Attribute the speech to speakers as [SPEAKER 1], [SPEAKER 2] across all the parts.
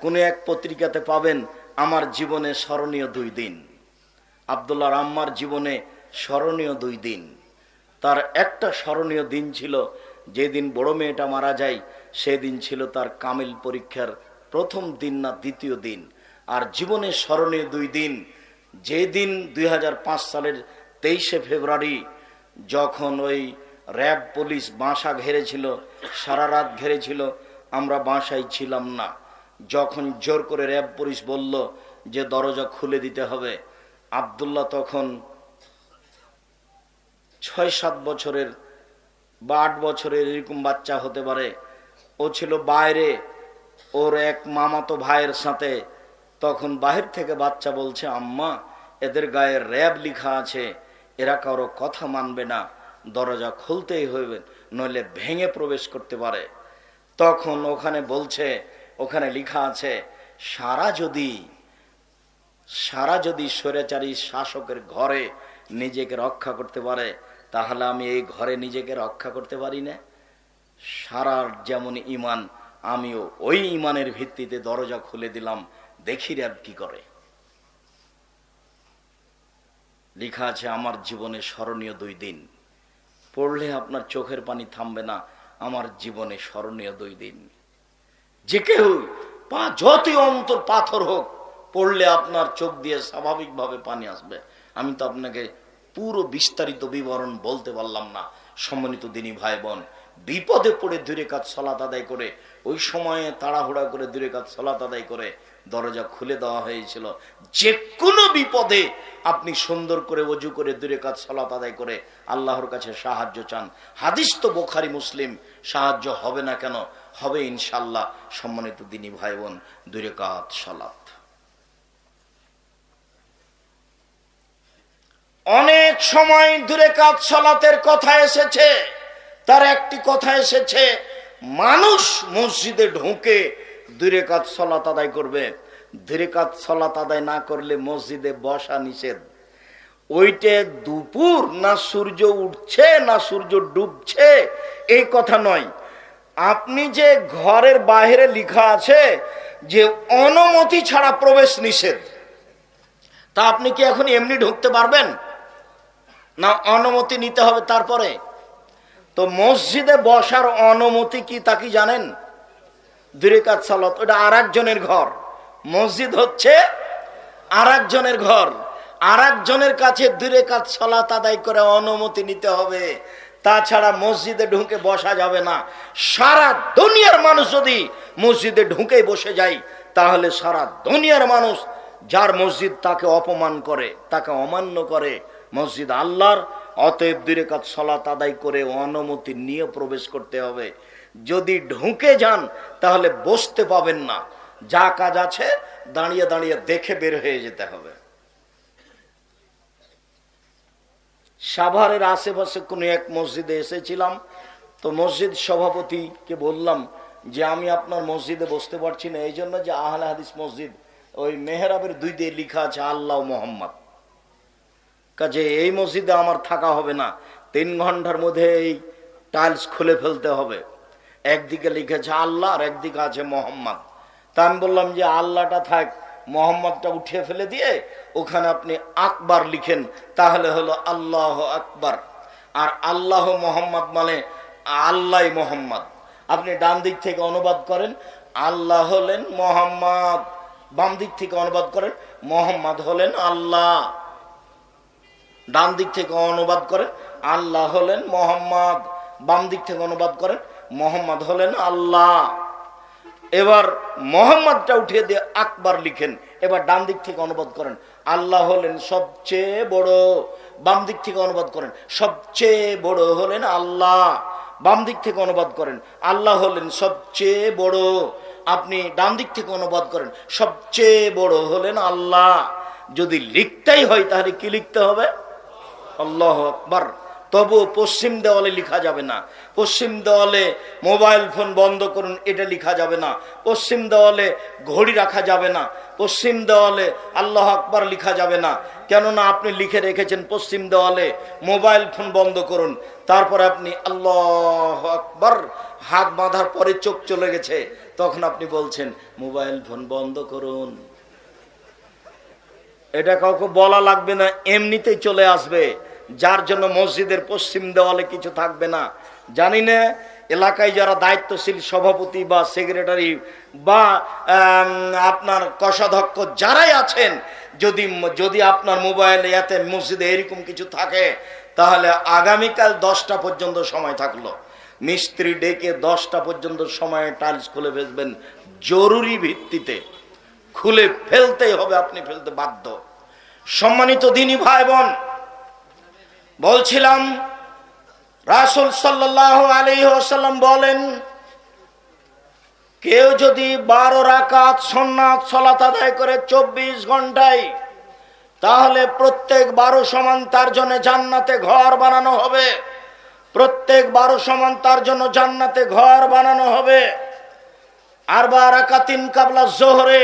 [SPEAKER 1] কোনো এক পত্রিকাতে পাবেন আমার জীবনে স্মরণীয় 2 দিন। আব্দুল্লাহ আম্মার জীবনে স্মরণীয় 2 দিন। তার একটা স্মরণীয় দিন ছিল যেদিন বড় মেয়েটা মারা যায়, সেদিন ছিল তার কামিল পরীক্ষার প্রথম দিন না দ্বিতীয় দিন। আর জীবনে স্মরণীয় 2 দিন, যেদিন 2005 সালের 23শে ফেব্রুয়ারি যখন ওই র্যাব পুলিশ বাসা ঘেরেছিল, সারা রাত ঘেরেছিল, আমরা বাসায় ছিলাম না। যখন জোর করে র্যাব পুলিশ বলল যে দরজা খুলে দিতে হবে, আব্দুল্লাহ তখন 6-7 বছরের বা 8 বছরের এরকম বাচ্চা হতে পারে। ও ছিল বাইরে ওর এক মামাতো ভাইয়ের সাথে। তখন বাহির থেকে বাচ্চা বলছে, আম্মা এদের গায়ে র্যাব লেখা আছে, এরা কারো কথা মানবে না, দরজা খুলতেই হইবে, নইলে ভেঙে প্রবেশ করতে পারে। তখন ওখানে বলছে, ওখানে লেখা আছে সারা যদি স্বৈরাচারী শাসকের ঘরে নিজেকে রক্ষা করতে পারে, তাহলে আমি এই ঘরে নিজেকে রক্ষা করতে পারি না। সারার যেমন ঈমান, আমিও ওই ঈমানের ভিত্তিতে দরজা খুলে দিলাম, দেখি র্যাব কি করে। লেখা আছে আমার জীবনে স্মরণীয় 2 দিন। পড়লে আপনার চোখের পানি থামবে না। আমার জীবনে স্মরণীয় 2 দিন। যে কেউ যতই অন্তর পাথর হোক, পড়লে আপনার চোখ দিয়ে স্বাভাবিকভাবে পানি আসবে। আমি তো আপনাকে পুরো বিস্তারিত বিবরণ বলতে পারলাম না। সম্মানিত দিনী ভাই বোন, বিপদে পড়ে 2 রাকাত সালাত আদায় করে, ওই সময়ে তাড়াহুড়া করে 2 রাকাত সালাত আদায় করে দরজা খুলে দেওয়া হয়েছিল। যে কোনো বিপদে আপনি সুন্দর করে ওযু করে 2 রাকাত সালাত আদায় করে আল্লাহর কাছে সাহায্য চান। হাদিস তো বুখারী মুসলিম, সাহায্য হবে না কেন? হবে ইনশাআল্লাহ। সম্মানিত দিনী ভাই বোন, 2 রাকাত সালাত। অনেক সময় 2 রাকাত সালাতের কথা এসেছে, তার একটি কথা এসেছে, মানুষ মসজিদে ঢুকে 2 রাকাত সালাত আদায় করবে। 2 রাকাত সালাত আদায় না করলে মসজিদে বসা নিষেধ। ওইটা দুপুর না সূর্য উঠছে না সূর্য ডুবছে এই কথা নয়। আপনি যে ঘরের বাইরে লেখা আছে যে অনুমতি ছাড়া প্রবেশ নিষেধ, তা আপনি কি এখন এমনি ঢুকতে পারবেন না অনুমতি নিতে হবে তারপরে? তো মসজিদে বসার অনুমতি কি তা কি জানেন? 2 রাকাত সালাত, ওটা আরেকজনের ঘর। মসজিদ হচ্ছে আরেকজনের ঘর, আরেকজনের কাছে 2 রাকাত সালাত আদায় করে অনুমতি নিতে হবে। তাছাড়া মসজিদে ঢুকে বসা যাবে না। সারা দুনিয়ার মানুষ যদি মসজিদে ঢুকে বসে যায়, তাহলে সারা দুনিয়ার মানুষ যার মসজিদ তাকে অপমান করে, তাকে অমান্য করে। মসজিদ আল্লাহর, অতএব 2 রাকাত সালাত আদায় করে অনুমতি নিয়ে প্রবেশ করতে হবে। যদি ঢুকে যান তাহলে বসতে পাবেন না। যা কাজ আছে দাঁড়িয়ে দাঁড়িয়ে দেখে বের হয়ে যেতে হবে। সাভারের আশেপাশে কোনো এক মসজিদে এসেছিলাম, তো মসজিদ সভাপতিকে বললাম যে আমি আপনার মসজিদে বসতে পারছি না, এই জন্য যে আহলে হাদিস মসজিদ, ওই মেহরাবের 2 দিয়ে লেখা আছে আল্লাহ মোহাম্মদ, কাজে এই মসজিদে আমার থাকা হবে না। 3 ঘন্টার মধ্যে এই টাইলস খুলে ফেলতে হবে। একদিকে লিখেছে আল্লাহ আর একদিকে আছে মোহাম্মদ। তা আমি বললাম যে আল্লাহটা থাক, মোহাম্মদটা উঠিয়ে ফেলে দিয়ে ওখানে আপনি আকবার লিখেন, তাহলে হলো আল্লাহ আকবার। আর আল্লাহ মোহাম্মদ মানে আল্লাহ মোহাম্মদ। আপনি ডান দিক থেকে অনুবাদ করেন, আল্লাহ হলেন মোহাম্মদ, বাম দিক থেকে অনুবাদ করেন, মোহাম্মদ হলেন আল্লাহ। ডান দিক থেকে অনুবাদ করেন, আল্লাহ হলেন মোহাম্মদ, বাম দিক থেকে অনুবাদ করেন, মোহাম্মদ হলেন আল্লাহ। এবার মোহাম্মদটা উঠিয়ে দিয়ে আকবার লিখেন। এবার ডান দিক থেকে অনুবাদ করেন, আল্লাহ হলেন সবচেয়ে বড়। বাম দিক থেকে অনুবাদ করেন, সবচেয়ে বড় হলেন আল্লাহ। বাম দিক থেকে অনুবাদ করেন, আল্লাহ হলেন সবচেয়ে বড়। আপনি ডান দিক থেকে অনুবাদ করেন, সবচেয়ে বড় হলেন আল্লাহ। যদি লিখতেই হয় তাহলে কি লিখতে হবে? আল্লাহু আকবার। তো তবু পশ্চিম দেওয়ালে লেখা যাবে না। পশ্চিম দেওয়ালে মোবাইল ফোন বন্ধ করুন, এটা লেখা যাবে না। পশ্চিম দেওয়ালে ঘড়ি রাখা যাবে না। পশ্চিম দেওয়ালে আল্লাহ আকবার লেখা যাবে না। কেননা আপনি লিখে রেখেছেন পশ্চিম দেওয়ালে মোবাইল ফোন বন্ধ করুন, তারপরে আপনি আল্লাহ আকবার হাত বাঁধার পরে চোখ চলে গেছে, তখন আপনি বলছেন মোবাইল ফোন বন্ধ করুন। এটা কাউকে বলা লাগবে না, এমনিতেই চলে আসবে। যার জন্য মসজিদের পশ্চিম দেওয়ালে কিছু থাকবে না। জানি না এলাকায় যারা দায়িত্বশীল সভাপতি বা সেক্রেটারি বা আপনার কোষাধ্যক্ষ যারাই আছেন, যদি আপনার মোবাইলে এতে মসজিদে এরকম কিছু থাকে, তাহলে আগামীকাল 10টা পর্যন্ত সময় থাকলো, মিস্ত্রি ডেকে 10টা পর্যন্ত সময়ে টাইলস খুলে ফেলবেন। জরুরি ভিত্তিতে খুলে ফেলতেই হবে, আপনি ফেলতে বাধ্য। সম্মানিত দ্বীনি ভাই বোন, বলছিলাম রাসূল সাল্লাল্লাহু আলাইহি ওয়াসাল্লাম বলেন, কেউ যদি 12 রাকাত সুন্নাত সালাত আদায় করে 24 ঘন্টায়, তাহলে প্রত্যেক 12 সমান তার জন্য জান্নাতে ঘর বানানো হবে। প্রত্যেক 12 সমান তার জন্য জান্নাতে ঘর বানানো হবে। আরবা রাকাতিন কাবলা যোহরে,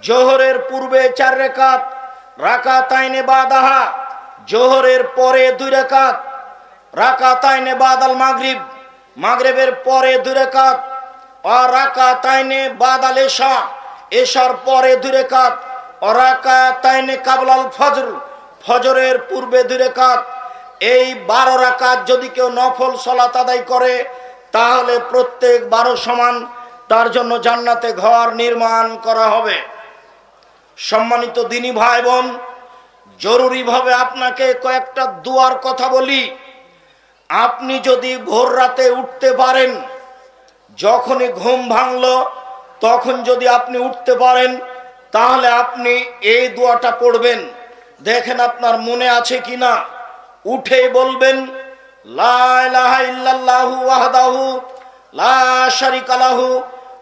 [SPEAKER 1] জোহরের পূর্বে 4 রাকাত, রাকাতাইনে বাদাহা, জোহরের পরে 2 রাকাত, রাকাতাইনে বাদাল মাগরিব, মাগরিবের পরে 2 রাকাত, আর রাকাতাইনে বাদাল ইশা, ইশার পরে 2 রাকাত, আর রাকাতাইনে কাবলাল ফজর, ফজরের পূর্বে 2 রাকাত। এই 12 রাকাত যদি কেউ নফল সালাত আদায় করে, তাহলে প্রত্যেক 12 সমান তার জন্য জান্নাতে ঘর নির্মাণ করা হবে। সম্মানিত দ্বীনি ভাই বোন, জরুরিভাবে আপনাকে কয়েকটা দুয়ার কথা বলি। আপনি যদি ভোর রাতে উঠতে পারেন, যখনই ঘুম ভাঙলো তখন যদি আপনি উঠতে পারেন, তাহলে আপনি এই দোয়াটা পড়বেন। দেখেন আপনার মনে আছে কিনা। উঠেই বলবেন, লা ইলাহা ইল্লাল্লাহু ওয়াহদাহু লা শারীকা লাহু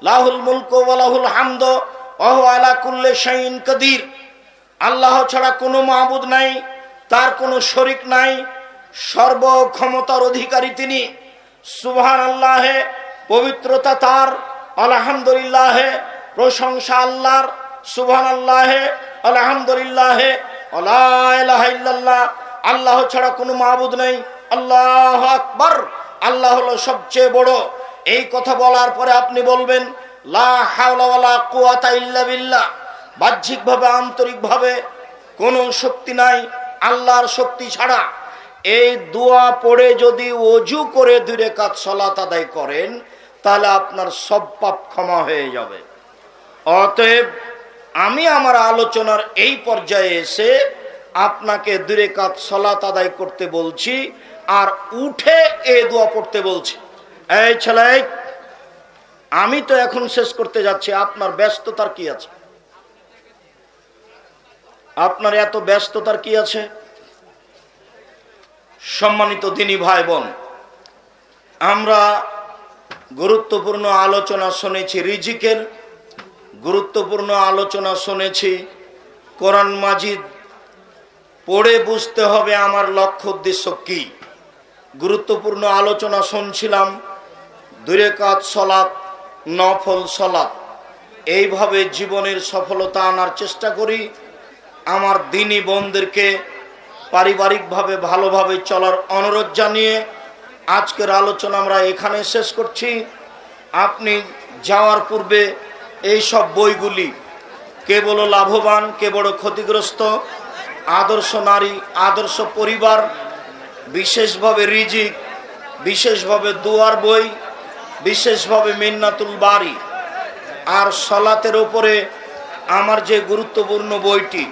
[SPEAKER 1] লাহুল মুলকু ওয়া লাহুল হামদু ওয়া হুয়া আলা কুল্লি শাইইন কাদির। আল্লাহ ছাড়া কোনো মাবুদ নাই, তার কোনো শরীক নাই, সর্বক্ষমতার অধিকারী তিনি। সুবহানাল্লাহে, পবিত্রতা তার। আলহামদুলিল্লাহে, প্রশংসা আল্লাহর। সুবহানাল্লাহে, আলহামদুলিল্লাহে, লা ইলাহা ইল্লাল্লাহ, আল্লাহ ছাড়া কোনো মাবুদ নেই। আল্লাহু আকবার, আল্লাহ হলো সবচেয়ে বড়। এই কথা বলার পরে আপনি বলবেন, লা হাওলা ওয়ালা কুওয়াতা ইল্লা বিল্লাহ। বাহ্যিকভাবে, আন্তরিকভাবে কোনো শক্তি নাই আল্লাহর শক্তি ছাড়া। এই দোয়া পড়ে যদি ওযু করে 2 রাকাত সালাত আদায় করেন, তাহলে আপনার সব পাপ ক্ষমা হয়ে যাবে। অতএব আমি আমার আলোচনার এই পর্যায়ে এসে আপনাকে 2 রাকাত সালাত আদায় করতে বলছি, আর উঠে এই দোয়া পড়তে বলছি। এই ছেলে, আমি তো এখন শেষ করতে যাচ্ছি, আপনার ব্যস্ততার কি আছে? আপনার এত ব্যস্ততার কি আছে? সম্মানিত দ্বীনি ভাই বোন, আমরা গুরুত্বপূর্ণ আলোচনা শুনেছি, রিজিকের গুরুত্বপূর্ণ আলোচনা শুনেছি। কোরআন মাজিদ পড়ে বুঝতে হবে আমার লক্ষ্য উদ্দেশ্য কি। গুরুত্বপূর্ণ আলোচনা শুনছিলাম 2 রাকাত সালাত, নফল সালাত। এইভাবে জীবনের সফলতা আনার চেষ্টা করি। আমার দ্বীনি বোনদেরকে পারিবারিকভাবে ভালোভাবে চলার অনুরোধ জানিয়ে আজকের আলোচনা আমরা এখানে শেষ করছি। আপনি যাওয়ার পূর্বে এই সব বইগুলি, কে বড় লাভবান, কে বড় ক্ষতিগ্রস্ত, আদর্শ নারী, আদর্শ পরিবার, বিশেষভাবে রিজিক, বিশেষভাবে দুয়ার বই, বিশেষভাবে মিন্নাতুল বাড়ি, আর সালাতের উপরে আমার যে গুরুত্বপূর্ণ বইটি,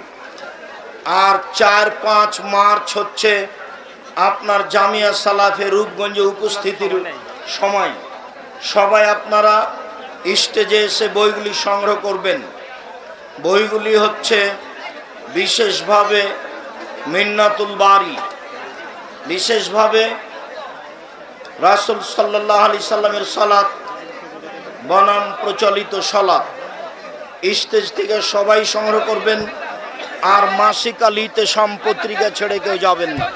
[SPEAKER 1] আর 4-5 মার্চ হচ্ছে আপনার জামিয়া সালাফে রূপগঞ্জে উপস্থিতির সময়। সবাই আপনারা স্টেজে এসে বইগুলি সংগ্রহ করবেন। বইগুলি হচ্ছে বিশেষভাবে মিন্নাতুল বাড়ি, বিশেষভাবে রাসূল সাল্লাল্লাহু আলাইহি সাল্লামের সালাত বনাম প্রচলিত সালাত। স্টেজ থেকে সবাই সংগ্রহ করবেন, আর মাসিক আলিতে সম্পত্রিকা ছেড়ে কেউ যাবেন না।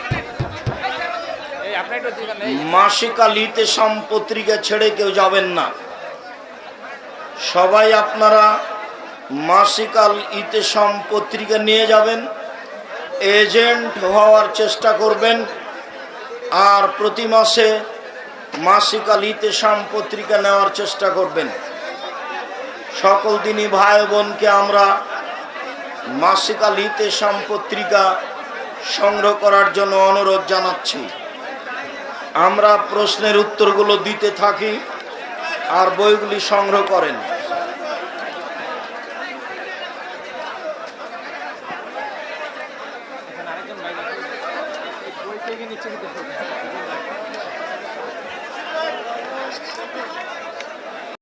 [SPEAKER 1] মাসিকাল ইতেসাম পত্রিকা ছেড়ে কেউ যাবেন না। সবাই আপনারা মাসিকাল ইতেসাম পত্রিকা নিয়ে যাবেন, এজেন্ট হওয়ার চেষ্টা করবেন, আর প্রতি মাসে মাসিকাল ইতেসাম পত্রিকা নেওয়ার চেষ্টা করবেন। সকল দিনই ভাই বোনকে আমরা মাসিকাল ইতেসাম পত্রিকা সংগ্রহ করার জন্য অনুরোধ জানাচ্ছি। আমরা প্রশ্নের উত্তরগুলো দিতে থাকি আর বইগুলি সংগ্রহ করেন।